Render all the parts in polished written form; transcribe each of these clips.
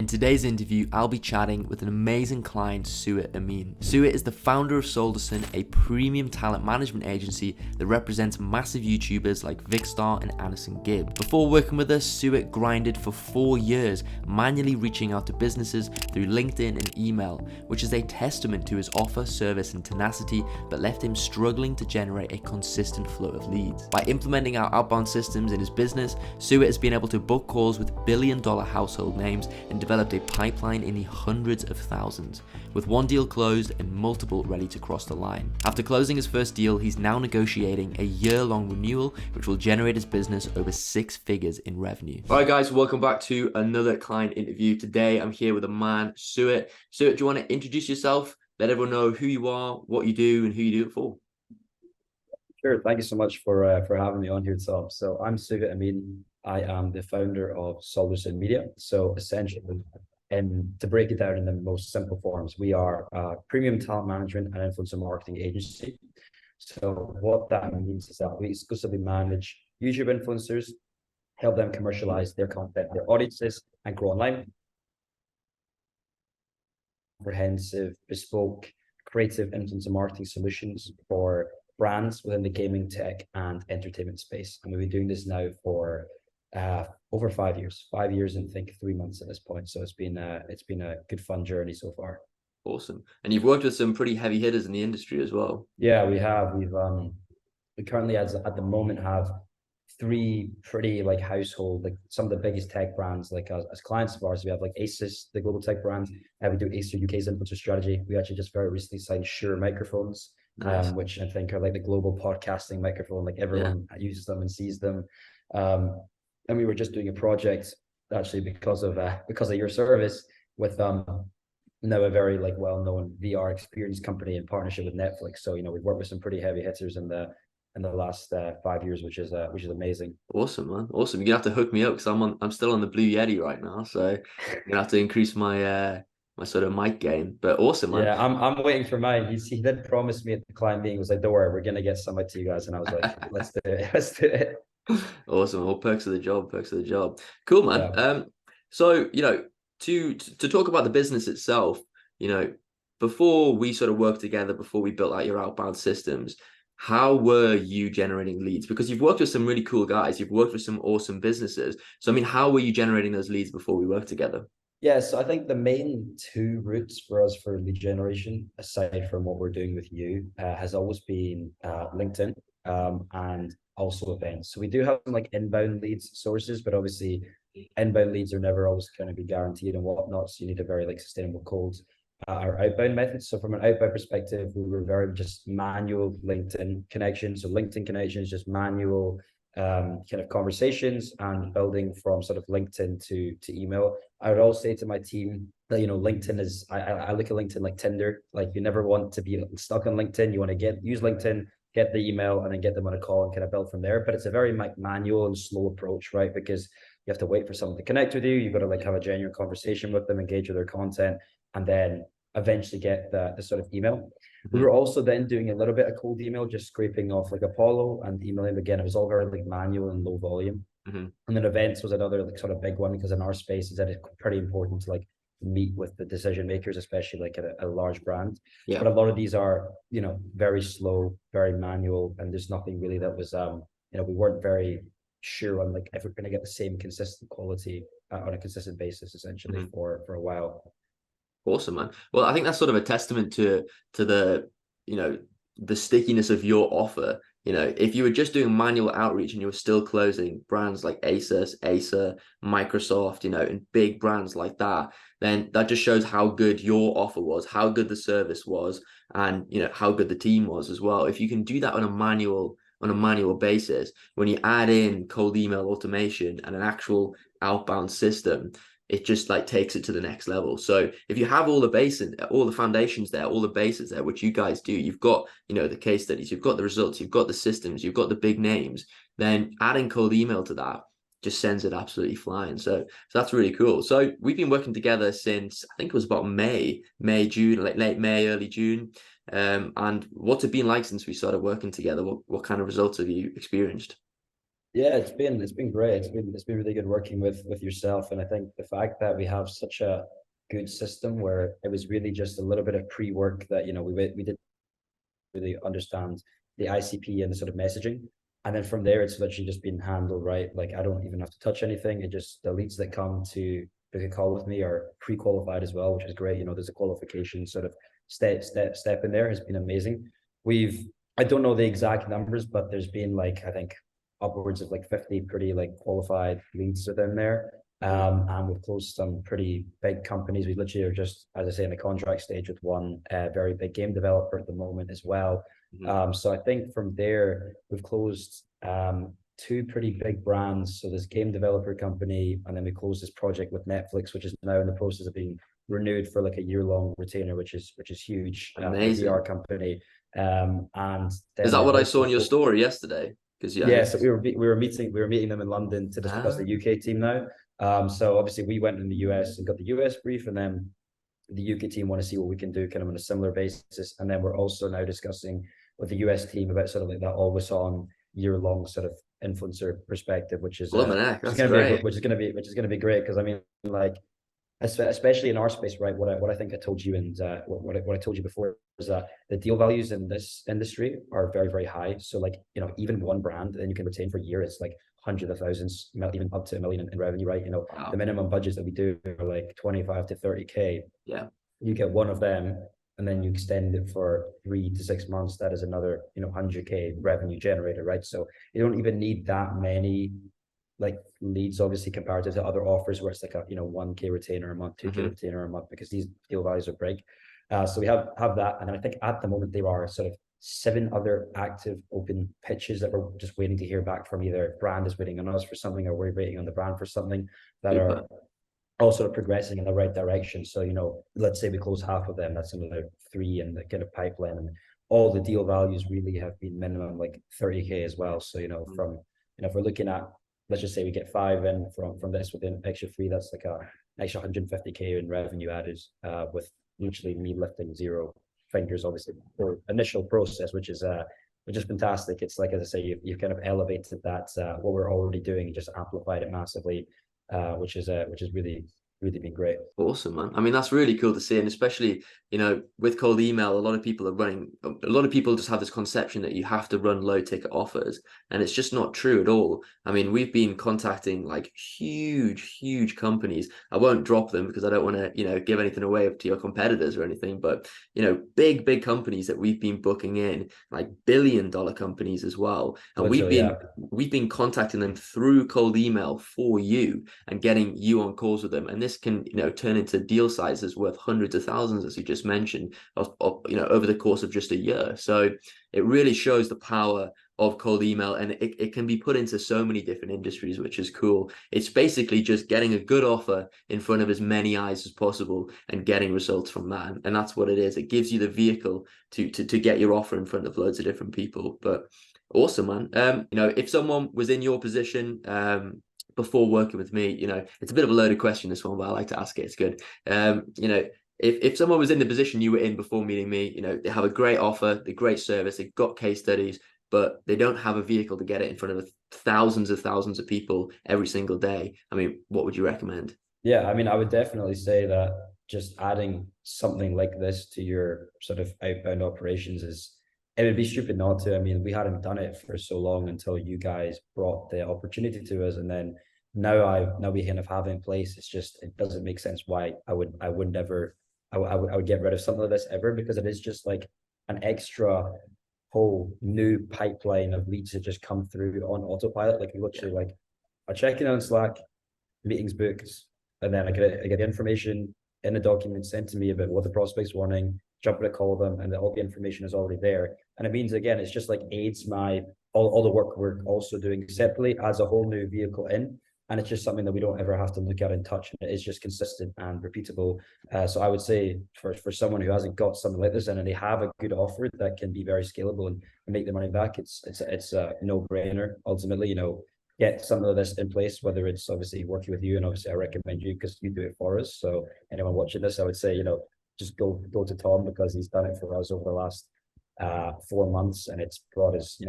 today's interview, I'll be chatting with an amazing client, Suhit Amin. Suhit is the founder of Solderson, a premium talent management agency that represents massive YouTubers like Vicstar and Anderson Gibb. Before working with us, Suhit grinded for 4 years, manually reaching out to businesses through LinkedIn and email, which is a testament to his offer, service, and tenacity, but left him struggling to generate a consistent flow of leads. By implementing our outbound systems in his business, Suhit has been able to book calls with billion-dollar household names and developed a pipeline in the hundreds of thousands, with one deal closed and multiple ready to cross the line. After closing his first deal, he's now negotiating a year-long renewal, which will generate his business over 6 figures in revenue. All right, guys, welcome back to another client interview. Today, I'm here with a man, Suhit. Suhit, do you want to introduce yourself? Let everyone know who you are, what you do, and who you do it for. Sure. Thank you so much for having me on here, Tom. So I'm Suhit Amin. I am the founder of Solderson Media. So essentially, and to break it down in the most simple forms, we are a premium talent management and influencer marketing agency. So what that means is that we exclusively manage YouTube influencers, help them commercialize their content, their audiences, and grow online. Comprehensive, bespoke, creative influencer marketing solutions for brands within the gaming, tech, and entertainment space. And we've been doing this now for over 5 years. 5 years and I think 3 months at this point. So it's been a good fun journey so far. Awesome. And you've worked with some pretty heavy hitters in the industry as well. Yeah, we have. We currently at the moment have 3 pretty household, some of the biggest tech brands as clients of ours. We have Asus, the global tech brand. We do Acer UK's influencer strategy. We actually just very recently signed Shure microphones. Nice. Which I think are the global podcasting microphone. Everyone uses them and sees them. And we were just doing a project actually because of your service with now a very well-known VR experience company in partnership with Netflix. So we've worked with some pretty heavy hitters in the last 5 years, which is amazing. Awesome, man. Awesome. You're gonna have to hook me up because I'm still on the Blue Yeti right now, so you're gonna have to increase my my sort of mic game. But awesome, man. Yeah, I'm waiting for mine. He did promise me at the client meeting, was like, "Don't worry, we're gonna get some to you guys," and I was like, "Let's do it, let's do it." Awesome. Well, perks of the job, perks of the job. Cool, man. Yeah. So to talk about the business itself, before we sort of worked together, before we built out your outbound systems, how were you generating leads? Because you've worked with some really cool guys, you've worked with some awesome businesses. So I mean, how were you generating those leads before we worked together? Yeah, so I think the main 2 routes for us for lead generation, aside from what we're doing with you, has always been LinkedIn and also events. So we do have some inbound leads sources, but obviously inbound leads are never always going to be guaranteed and whatnot. So you need a very sustainable cold our outbound methods. So from an outbound perspective, we were very just manual LinkedIn connections. So LinkedIn connections, just manual kind of conversations and building from sort of LinkedIn to email. I would also say to my team that LinkedIn is I look at LinkedIn like Tinder. You never want to be stuck on LinkedIn. You want to use LinkedIn, get the email, and then get them on a call and kind of build from there. But it's a very manual and slow approach, right? Because you have to wait for someone to connect with you. You've got to have a genuine conversation with them, engage with their content, and then eventually get the sort of email. Mm-hmm. We were also then doing a little bit of cold email, just scraping off Apollo and emailing. Again, it was all very manual and low volume. Mm-hmm. And then events was another sort of big one, because in our space is that it's pretty important to meet with the decision makers, especially at a large brand. Yeah. But a lot of these are very slow, very manual, and there's nothing really that was we weren't very sure on if we're going to get the same consistent quality on a consistent basis, essentially. Mm-hmm. for a while. Awesome, man. Well, I think that's sort of a testament to the the stickiness of your offer. If you were just doing manual outreach and you were still closing brands like Asus, Acer, Microsoft, and big brands like that, then that just shows how good your offer was, how good the service was, and how good the team was as well. If you can do that on a manual basis, when you add in cold email automation and an actual outbound system, it just takes it to the next level. So if you have all the foundations there, all the bases there, which you guys do, you've got, the case studies, you've got the results, you've got the systems, you've got the big names, then adding cold email to that just sends it absolutely flying. So that's really cool. So we've been working together since, I think it was about May, June, late May, early June. And what's it been like since we started working together? What kind of results have you experienced? Yeah, it's been great. It's been really good working with yourself. And I think the fact that we have such a good system where it was really just a little bit of pre-work that, we did really understand the ICP and the sort of messaging. And then from there, it's literally just been handled, right? Like I don't even have to touch anything. It just, the leads that come to book a call with me are pre-qualified as well, which is great. There's a qualification sort of step in there has been amazing. I don't know the exact numbers, but there's been like, I think upwards of like 50 pretty like qualified leads within there. And we've closed some pretty big companies. We literally are just, as I say, in the contract stage with one very big game developer at the moment as well. So I think from there, we've closed two pretty big brands. So this game developer company, and then we closed this project with Netflix, which is now in the process of being renewed for like a year-long retainer, which is huge. A VR Amazing. company. And Is then that we've what I saw also in your story yesterday? Because yeah, yeah, so we were meeting them in London to discuss ah, the UK team now. So obviously we went in the US and got the US brief, and then the UK team want to see what we can do kind of on a similar basis. And then we're also now discussing with the US team about sort of like that always on year-long sort of influencer perspective, which is blimmin' heck, which is that's gonna be great. which is gonna be great because I mean like especially in our space, right? What I think I told you and what I told you before is that the deal values in this industry are very, very high. So like, even one brand then you can retain for a year, it's like hundreds of thousands, even up to a million in revenue, right? The Wow. minimum budgets that we do are like 25 to 30K. Yeah. You get one of them and then you extend it for 3 to 6 months. That is another, 100K revenue generator, right? So you don't even need that many like leads, obviously, comparative to other offers where it's like a 1K retainer a month, 2K Hmm. retainer a month, because these deal values are big. So we have that, and then I think at the moment there are sort of 7 other active open pitches that we're just waiting to hear back from. Either brand is waiting on us for something, or we're waiting on the brand for something that Super. are all sort of progressing in the right direction. So, let's say we close half of them, that's another 3 in the kind of pipeline. And all the deal values really have been minimum like 30K as well. So, if we're looking at, let's just say we get 5 in from this with an extra 3, that's like a extra 150K in revenue added, with literally me lifting 0 fingers, obviously, for initial process, which is fantastic. It's like, as I say, you've kind of elevated that, what we're already doing, and just amplified it massively, which is really really been great. Awesome, man. I mean, that's really cool to see. And especially, with cold email, a lot of people just have this conception that you have to run low ticket offers. And it's just not true at all. I mean, we've been contacting like huge, huge companies. I won't drop them because I don't want to, give anything away to your competitors or anything. But, big, big companies that we've been booking in, like billion-dollar companies as well. And we've Literally, been yeah. we've been contacting them through cold email for you and getting you on calls with them. And this can, turn into deal sizes worth hundreds of thousands, as you just mentioned, over the course of just a year. So it really shows the power of cold email, and it can be put into so many different industries, which is cool. It's basically just getting a good offer in front of as many eyes as possible and getting results from that. And that's what it is. It gives you the vehicle to get your offer in front of loads of different people. But awesome, man. If someone was in your position, before working with me, it's a bit of a loaded question, this one, but I like to ask it. It's good. If someone was in the position you were in before meeting me, they have a great offer, the great service, they've got case studies, but they don't have a vehicle to get it in front of thousands of people every single day. I mean, what would you recommend? Yeah, I mean, I would definitely say that just adding something like this to your sort of outbound operations is, it would be stupid not to. I mean, we hadn't done it for so long until you guys brought the opportunity to us, and then now we kind of have it in place. It's just, it doesn't make sense why I would never I would get rid of something like this ever, because it is just like an extra whole new pipeline of leads that just come through on autopilot. Like, we literally, like, I check in on Slack, meetings booked, and then I get the information in a document sent to me about what the prospect's wanting, jump on a call with them, and all the information is already there. And it means, again, it's just like aids my all the work we're also doing separately, adds a whole new vehicle in. And it's just something that we don't ever have to look at and touch. And it is just consistent and repeatable. So I would say for someone who hasn't got something like this and they have a good offer that can be very scalable and make the money back, it's a no-brainer. Ultimately, get some of this in place, whether it's obviously working with you, and obviously I recommend you because you do it for us. So anyone watching this, I would say, just go to Tom, because he's done it for us over the last 4 months, and it's brought us,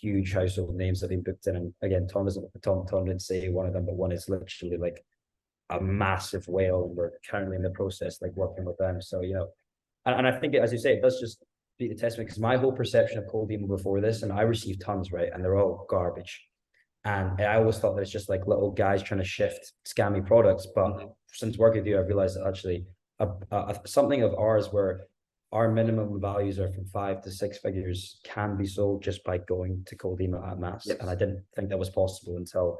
huge household names that have been booked in. And again, Tom didn't say one of them, but one is literally like a massive whale, and we're currently in the process like working with them. So and I think as you say, it does just beat the testament, because my whole perception of cold email before this, and I received tons, right, and they're all garbage. And I always thought there's just like little guys trying to shift scammy products. But since working with you, I've realized that actually something of ours where our minimum values are from 5 to 6 figures can be sold just by going to cold email at mass. Yes. And I didn't think that was possible until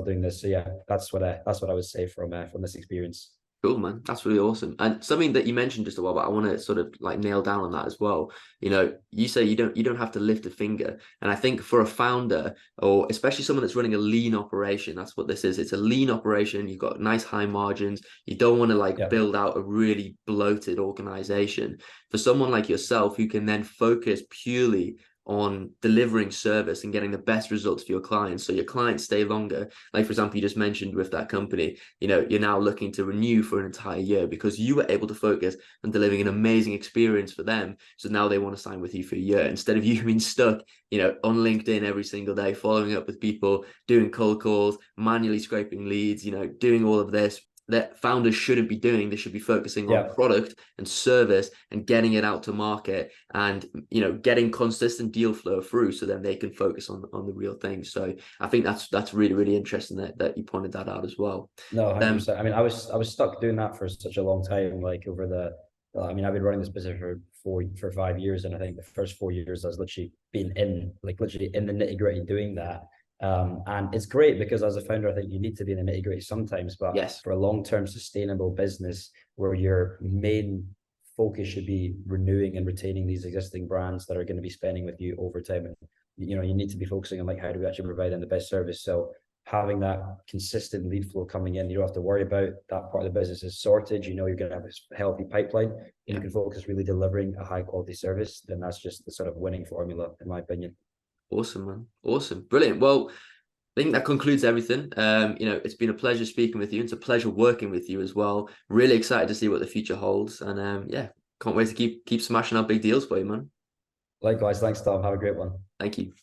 doing this. So yeah, that's what I would say from this experience. Cool, man. That's really awesome. And something that you mentioned just a while, but I want to sort of like nail down on that as well. You say you don't have to lift a finger. And I think for a founder, or especially someone that's running a lean operation, that's what this is. It's a lean operation. You've got nice high margins. You don't want to like build out a really bloated organization. For someone like yourself who can then focus purely on delivering service and getting the best results for your clients, so your clients stay longer. Like, for example, you just mentioned with that company, you're now looking to renew for an entire year because you were able to focus on delivering an amazing experience for them. So now they want to sign with you for a year, instead of you being stuck on LinkedIn every single day, following up with people, doing cold calls, manually scraping leads, doing all of this that founders shouldn't be doing. They should be focusing on product and service and getting it out to market, and getting consistent deal flow through, so then they can focus on the real thing. So I think that's really, really interesting that you pointed that out as well. No, 100%. I mean, I was stuck doing that for such a long time. Like I've been running this business for 5 years, and I think the first 4 years I was literally in the nitty gritty doing that. And it's great because as a founder, I think you need to be in the nitty gritty sometimes, but yes, for a long-term sustainable business where your main focus should be renewing and retaining these existing brands that are going to be spending with you over time. And, you need to be focusing on like, how do we actually provide them the best service? So having that consistent lead flow coming in, you don't have to worry about that part of the business is sorted. You're going to have a healthy pipeline, and you can focus really delivering a high quality service. Then that's just the sort of winning formula, in my opinion. Awesome, man. Awesome. Brilliant. Well, I think that concludes everything. It's been a pleasure speaking with you. It's a pleasure working with you as well. Really excited to see what the future holds. And can't wait to keep smashing out big deals for you, man. Likewise. Thanks, Tom. Have a great one. Thank you.